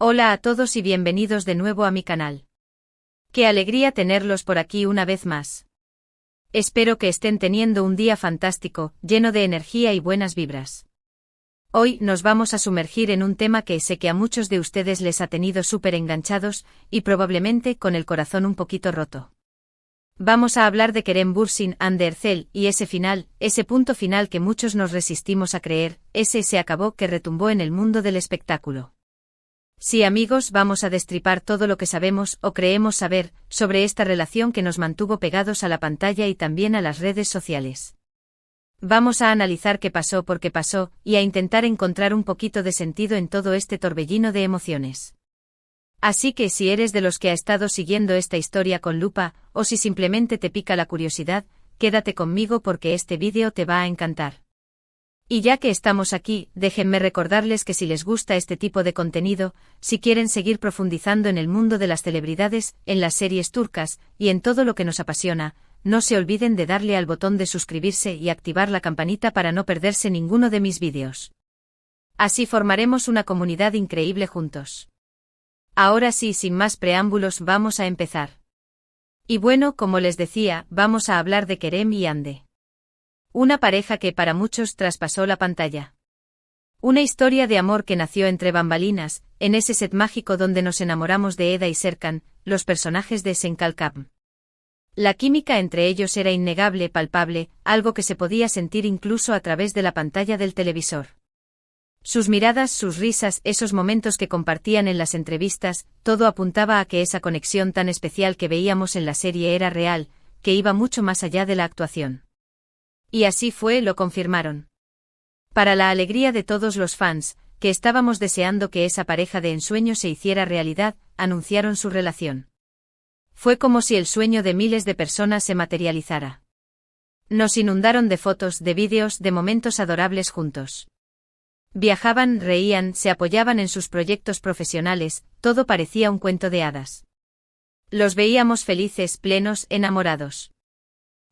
Hola a todos y bienvenidos de nuevo a mi canal. Qué alegría tenerlos por aquí una vez más. Espero que estén teniendo un día fantástico, lleno de energía y buenas vibras. Hoy nos vamos a sumergir en un tema que sé que a muchos de ustedes les ha tenido súper enganchados, y probablemente con el corazón un poquito roto. Vamos a hablar de Kerem Bürsin and the Ercel, y ese final, ese punto final que muchos nos resistimos a creer, ese se acabó que retumbó en el mundo del espectáculo. Sí, amigos, vamos a destripar todo lo que sabemos o creemos saber sobre esta relación que nos mantuvo pegados a la pantalla y también a las redes sociales. Vamos a analizar qué pasó por qué pasó y a intentar encontrar un poquito de sentido en todo este torbellino de emociones. Así que si eres de los que ha estado siguiendo esta historia con lupa, o si simplemente te pica la curiosidad, quédate conmigo porque este vídeo te va a encantar. Y ya que estamos aquí, déjenme recordarles que si les gusta este tipo de contenido, si quieren seguir profundizando en el mundo de las celebridades, en las series turcas, y en todo lo que nos apasiona, no se olviden de darle al botón de suscribirse y activar la campanita para no perderse ninguno de mis vídeos. Así formaremos una comunidad increíble juntos. Ahora sí, sin más preámbulos, vamos a empezar. Y bueno, como les decía, vamos a hablar de Kerem y Hande. Una pareja que para muchos traspasó la pantalla. Una historia de amor que nació entre bambalinas, en ese set mágico donde nos enamoramos de Eda y Serkan, los personajes de Senkalkam. La química entre ellos era innegable, palpable, algo que se podía sentir incluso a través de la pantalla del televisor. Sus miradas, sus risas, esos momentos que compartían en las entrevistas, todo apuntaba a que esa conexión tan especial que veíamos en la serie era real, que iba mucho más allá de la actuación. Y así fue, lo confirmaron. Para la alegría de todos los fans, que estábamos deseando que esa pareja de ensueño se hiciera realidad, anunciaron su relación. Fue como si el sueño de miles de personas se materializara. Nos inundaron de fotos, de vídeos, de momentos adorables juntos. Viajaban, reían, se apoyaban en sus proyectos profesionales, todo parecía un cuento de hadas. Los veíamos felices, plenos, enamorados.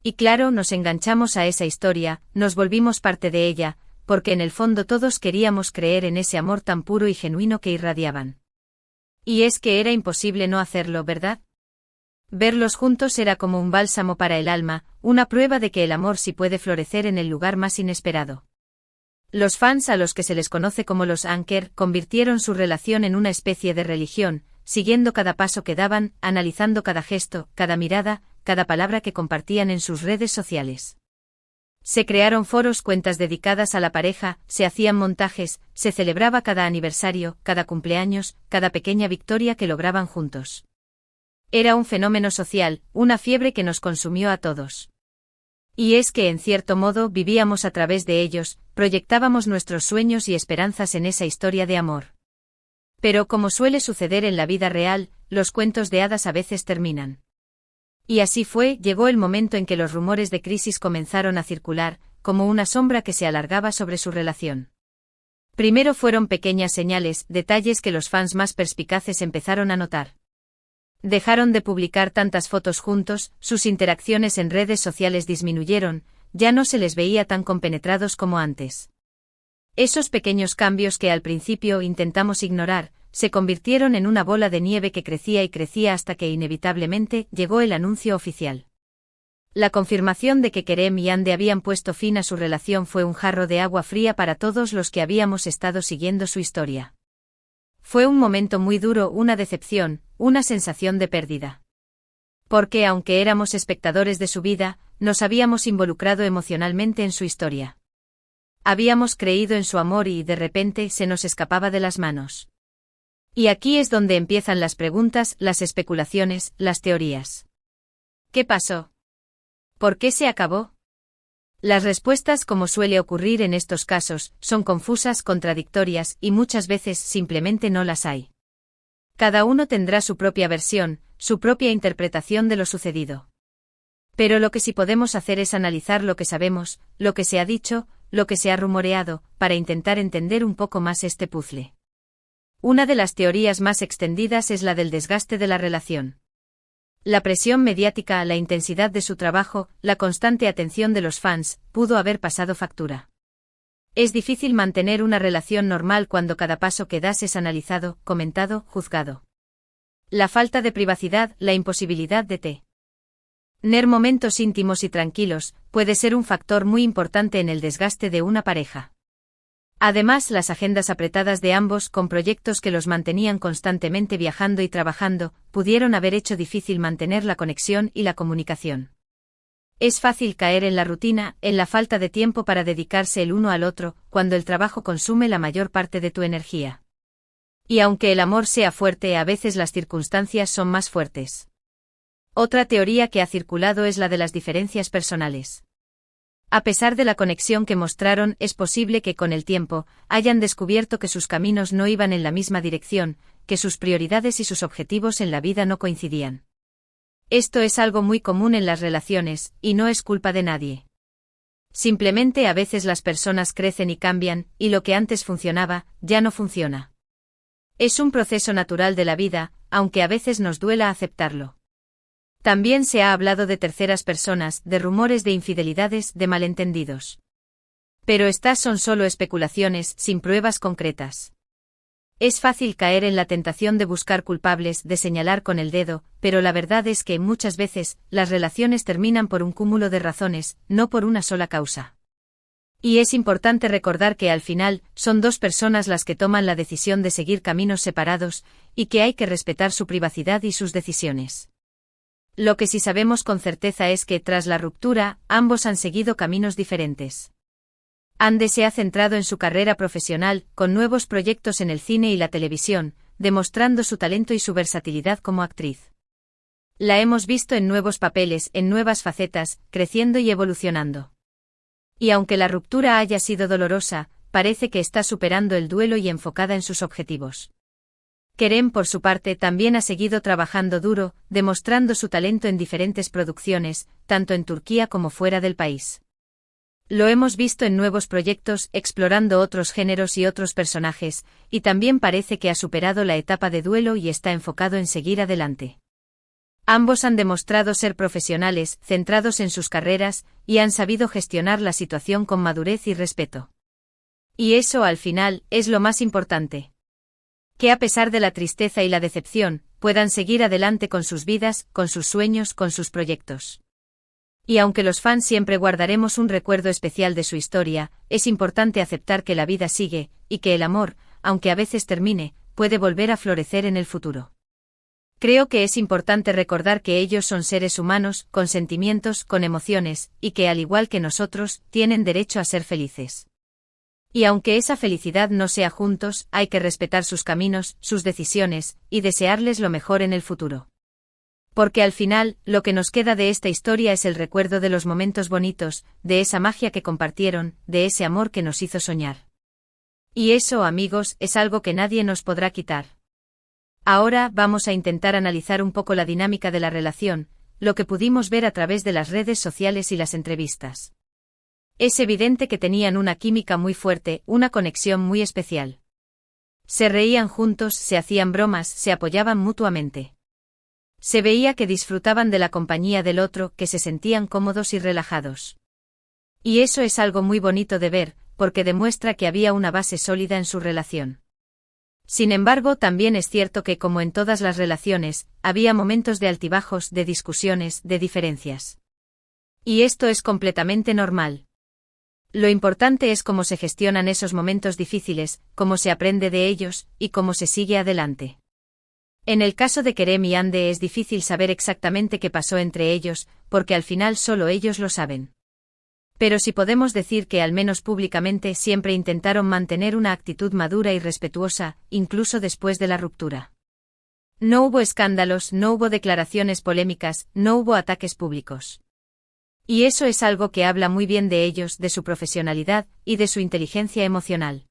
Y claro, nos enganchamos a esa historia, nos volvimos parte de ella, porque en el fondo todos queríamos creer en ese amor tan puro y genuino que irradiaban. Y es que era imposible no hacerlo, ¿verdad? Verlos juntos era como un bálsamo para el alma, una prueba de que el amor sí puede florecer en el lugar más inesperado. Los fans, a los que se les conoce como los Anker, convirtieron su relación en una especie de religión, siguiendo cada paso que daban, analizando cada gesto, cada mirada, cada palabra que compartían en sus redes sociales. Se crearon foros, cuentas dedicadas a la pareja, se hacían montajes, se celebraba cada aniversario, cada cumpleaños, cada pequeña victoria que lograban juntos. Era un fenómeno social, una fiebre que nos consumió a todos. Y es que en cierto modo vivíamos a través de ellos, proyectábamos nuestros sueños y esperanzas en esa historia de amor. Pero como suele suceder en la vida real, los cuentos de hadas a veces terminan. Y así fue, llegó el momento en que los rumores de crisis comenzaron a circular, como una sombra que se alargaba sobre su relación. Primero fueron pequeñas señales, detalles que los fans más perspicaces empezaron a notar. Dejaron de publicar tantas fotos juntos, sus interacciones en redes sociales disminuyeron, ya no se les veía tan compenetrados como antes. Esos pequeños cambios que al principio intentamos ignorar, se convirtieron en una bola de nieve que crecía y crecía hasta que inevitablemente llegó el anuncio oficial. La confirmación de que Kerem y Hande habían puesto fin a su relación fue un jarro de agua fría para todos los que habíamos estado siguiendo su historia. Fue un momento muy duro, una decepción, una sensación de pérdida. Porque aunque éramos espectadores de su vida, nos habíamos involucrado emocionalmente en su historia. Habíamos creído en su amor y de repente se nos escapaba de las manos. Y aquí es donde empiezan las preguntas, las especulaciones, las teorías. ¿Qué pasó? ¿Por qué se acabó? Las respuestas, como suele ocurrir en estos casos, son confusas, contradictorias y muchas veces simplemente no las hay. Cada uno tendrá su propia versión, su propia interpretación de lo sucedido. Pero lo que sí podemos hacer es analizar lo que sabemos, lo que se ha dicho, lo que se ha rumoreado, para intentar entender un poco más este puzzle. Una de las teorías más extendidas es la del desgaste de la relación. La presión mediática, la intensidad de su trabajo, la constante atención de los fans, pudo haber pasado factura. Es difícil mantener una relación normal cuando cada paso que das es analizado, comentado, juzgado. La falta de privacidad, la imposibilidad de tener momentos íntimos y tranquilos, puede ser un factor muy importante en el desgaste de una pareja. Además, las agendas apretadas de ambos, con proyectos que los mantenían constantemente viajando y trabajando, pudieron haber hecho difícil mantener la conexión y la comunicación. Es fácil caer en la rutina, en la falta de tiempo para dedicarse el uno al otro, cuando el trabajo consume la mayor parte de tu energía. Y aunque el amor sea fuerte, a veces las circunstancias son más fuertes. Otra teoría que ha circulado es la de las diferencias personales. A pesar de la conexión que mostraron, es posible que con el tiempo hayan descubierto que sus caminos no iban en la misma dirección, que sus prioridades y sus objetivos en la vida no coincidían. Esto es algo muy común en las relaciones, y no es culpa de nadie. Simplemente a veces las personas crecen y cambian, y lo que antes funcionaba, ya no funciona. Es un proceso natural de la vida, aunque a veces nos duela aceptarlo. También se ha hablado de terceras personas, de rumores de infidelidades, de malentendidos. Pero estas son solo especulaciones, sin pruebas concretas. Es fácil caer en la tentación de buscar culpables, de señalar con el dedo, pero la verdad es que muchas veces las relaciones terminan por un cúmulo de razones, no por una sola causa. Y es importante recordar que al final son dos personas las que toman la decisión de seguir caminos separados, y que hay que respetar su privacidad y sus decisiones. Lo que sí sabemos con certeza es que, tras la ruptura, ambos han seguido caminos diferentes. Ande se ha centrado en su carrera profesional, con nuevos proyectos en el cine y la televisión, demostrando su talento y su versatilidad como actriz. La hemos visto en nuevos papeles, en nuevas facetas, creciendo y evolucionando. Y aunque la ruptura haya sido dolorosa, parece que está superando el duelo y enfocada en sus objetivos. Kerem, por su parte, también ha seguido trabajando duro, demostrando su talento en diferentes producciones, tanto en Turquía como fuera del país. Lo hemos visto en nuevos proyectos, explorando otros géneros y otros personajes, y también parece que ha superado la etapa de duelo y está enfocado en seguir adelante. Ambos han demostrado ser profesionales, centrados en sus carreras, y han sabido gestionar la situación con madurez y respeto. Y eso, al final, es lo más importante. Que a pesar de la tristeza y la decepción, puedan seguir adelante con sus vidas, con sus sueños, con sus proyectos. Y aunque los fans siempre guardaremos un recuerdo especial de su historia, es importante aceptar que la vida sigue, y que el amor, aunque a veces termine, puede volver a florecer en el futuro. Creo que es importante recordar que ellos son seres humanos, con sentimientos, con emociones, y que al igual que nosotros, tienen derecho a ser felices. Y aunque esa felicidad no sea juntos, hay que respetar sus caminos, sus decisiones, y desearles lo mejor en el futuro. Porque al final, lo que nos queda de esta historia es el recuerdo de los momentos bonitos, de esa magia que compartieron, de ese amor que nos hizo soñar. Y eso, amigos, es algo que nadie nos podrá quitar. Ahora vamos a intentar analizar un poco la dinámica de la relación, lo que pudimos ver a través de las redes sociales y las entrevistas. Es evidente que tenían una química muy fuerte, una conexión muy especial. Se reían juntos, se hacían bromas, se apoyaban mutuamente. Se veía que disfrutaban de la compañía del otro, que se sentían cómodos y relajados. Y eso es algo muy bonito de ver, porque demuestra que había una base sólida en su relación. Sin embargo, también es cierto que, como en todas las relaciones, había momentos de altibajos, de discusiones, de diferencias. Y esto es completamente normal. Lo importante es cómo se gestionan esos momentos difíciles, cómo se aprende de ellos, y cómo se sigue adelante. En el caso de Kerem y Hande es difícil saber exactamente qué pasó entre ellos, porque al final solo ellos lo saben. Pero sí podemos decir que al menos públicamente siempre intentaron mantener una actitud madura y respetuosa, incluso después de la ruptura. No hubo escándalos, no hubo declaraciones polémicas, no hubo ataques públicos. Y eso es algo que habla muy bien de ellos, de su profesionalidad, y de su inteligencia emocional.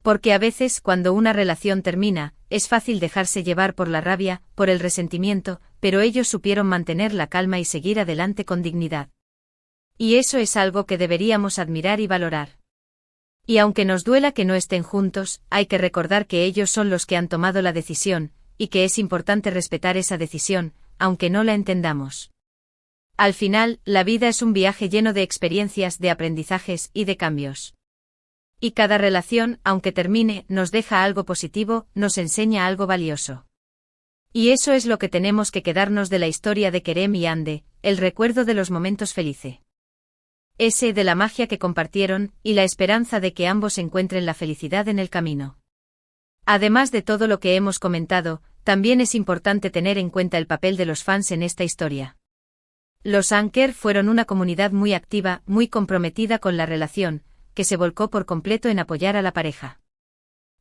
Porque a veces, cuando una relación termina, es fácil dejarse llevar por la rabia, por el resentimiento, pero ellos supieron mantener la calma y seguir adelante con dignidad. Y eso es algo que deberíamos admirar y valorar. Y aunque nos duela que no estén juntos, hay que recordar que ellos son los que han tomado la decisión, y que es importante respetar esa decisión, aunque no la entendamos. Al final, la vida es un viaje lleno de experiencias, de aprendizajes y de cambios. Y cada relación, aunque termine, nos deja algo positivo, nos enseña algo valioso. Y eso es lo que tenemos que quedarnos de la historia de Kerem y Ande, el recuerdo de los momentos felices. Ese de la magia que compartieron, y la esperanza de que ambos encuentren la felicidad en el camino. Además de todo lo que hemos comentado, también es importante tener en cuenta el papel de los fans en esta historia. Los Anker fueron una comunidad muy activa, muy comprometida con la relación, que se volcó por completo en apoyar a la pareja.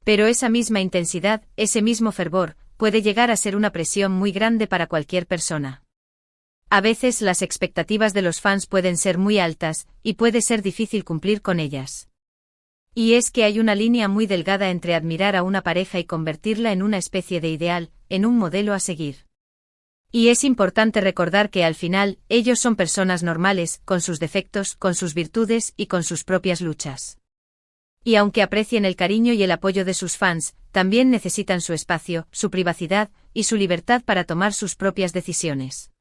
Pero esa misma intensidad, ese mismo fervor, puede llegar a ser una presión muy grande para cualquier persona. A veces las expectativas de los fans pueden ser muy altas, y puede ser difícil cumplir con ellas. Y es que hay una línea muy delgada entre admirar a una pareja y convertirla en una especie de ideal, en un modelo a seguir. Y es importante recordar que al final, ellos son personas normales, con sus defectos, con sus virtudes y con sus propias luchas. Y aunque aprecien el cariño y el apoyo de sus fans, también necesitan su espacio, su privacidad y su libertad para tomar sus propias decisiones.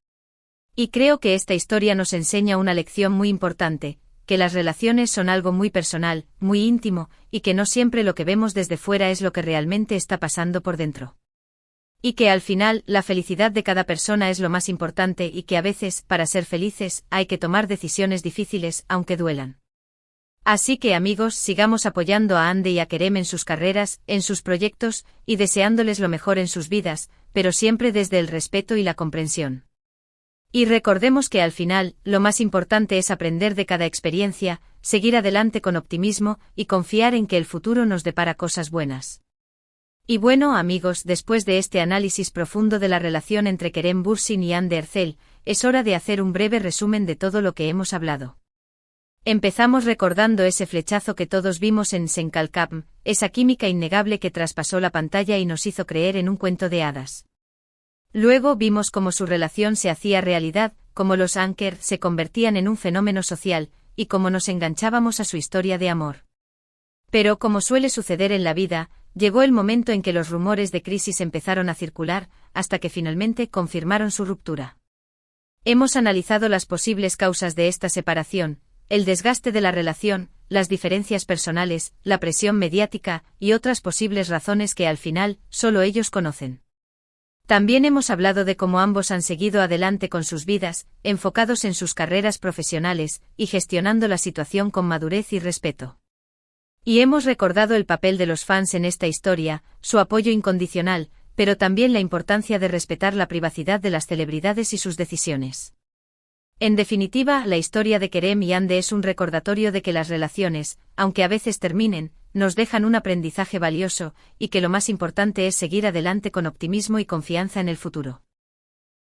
Y creo que esta historia nos enseña una lección muy importante, que las relaciones son algo muy personal, muy íntimo, y que no siempre lo que vemos desde fuera es lo que realmente está pasando por dentro. Y que al final, la felicidad de cada persona es lo más importante y que a veces, para ser felices, hay que tomar decisiones difíciles, aunque duelan. Así que amigos, sigamos apoyando a Ande y a Kerem en sus carreras, en sus proyectos, y deseándoles lo mejor en sus vidas, pero siempre desde el respeto y la comprensión. Y recordemos que al final, lo más importante es aprender de cada experiencia, seguir adelante con optimismo, y confiar en que el futuro nos depara cosas buenas. Y bueno amigos, después de este análisis profundo de la relación entre Kerem Bürsin y Hande Erçel, es hora de hacer un breve resumen de todo lo que hemos hablado. Empezamos recordando ese flechazo que todos vimos en Senkalkam, esa química innegable que traspasó la pantalla y nos hizo creer en un cuento de hadas. Luego vimos cómo su relación se hacía realidad, cómo los Anker se convertían en un fenómeno social, y cómo nos enganchábamos a su historia de amor. Pero como suele suceder en la vida, llegó el momento en que los rumores de crisis empezaron a circular, hasta que finalmente confirmaron su ruptura. Hemos analizado las posibles causas de esta separación, el desgaste de la relación, las diferencias personales, la presión mediática, y otras posibles razones que al final, solo ellos conocen. También hemos hablado de cómo ambos han seguido adelante con sus vidas, enfocados en sus carreras profesionales, y gestionando la situación con madurez y respeto. Y hemos recordado el papel de los fans en esta historia, su apoyo incondicional, pero también la importancia de respetar la privacidad de las celebridades y sus decisiones. En definitiva, la historia de Kerem y Hande es un recordatorio de que las relaciones, aunque a veces terminen, nos dejan un aprendizaje valioso, y que lo más importante es seguir adelante con optimismo y confianza en el futuro.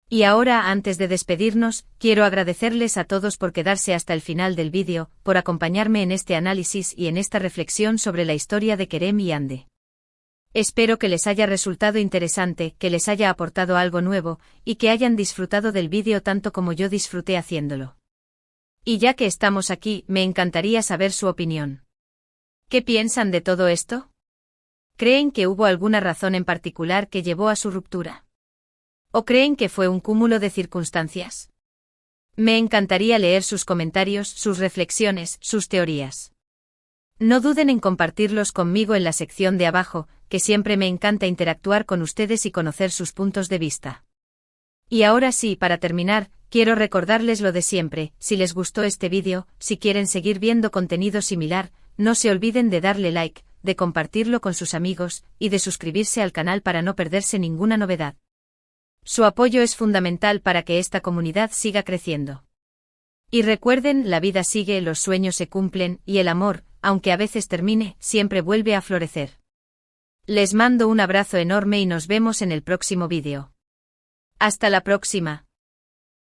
Y ahora, antes de despedirnos, quiero agradecerles a todos por quedarse hasta el final del vídeo, por acompañarme en este análisis y en esta reflexión sobre la historia de Kerem y Hande. Espero que les haya resultado interesante, que les haya aportado algo nuevo, y que hayan disfrutado del vídeo tanto como yo disfruté haciéndolo. Y ya que estamos aquí, me encantaría saber su opinión. ¿Qué piensan de todo esto? ¿Creen que hubo alguna razón en particular que llevó a su ruptura? ¿O creen que fue un cúmulo de circunstancias? Me encantaría leer sus comentarios, sus reflexiones, sus teorías. No duden en compartirlos conmigo en la sección de abajo, que siempre me encanta interactuar con ustedes y conocer sus puntos de vista. Y ahora sí, para terminar, quiero recordarles lo de siempre, si les gustó este vídeo, si quieren seguir viendo contenido similar, no se olviden de darle like, de compartirlo con sus amigos, y de suscribirse al canal para no perderse ninguna novedad. Su apoyo es fundamental para que esta comunidad siga creciendo. Y recuerden, la vida sigue, los sueños se cumplen, y el amor, aunque a veces termine, siempre vuelve a florecer. Les mando un abrazo enorme y nos vemos en el próximo vídeo. Hasta la próxima.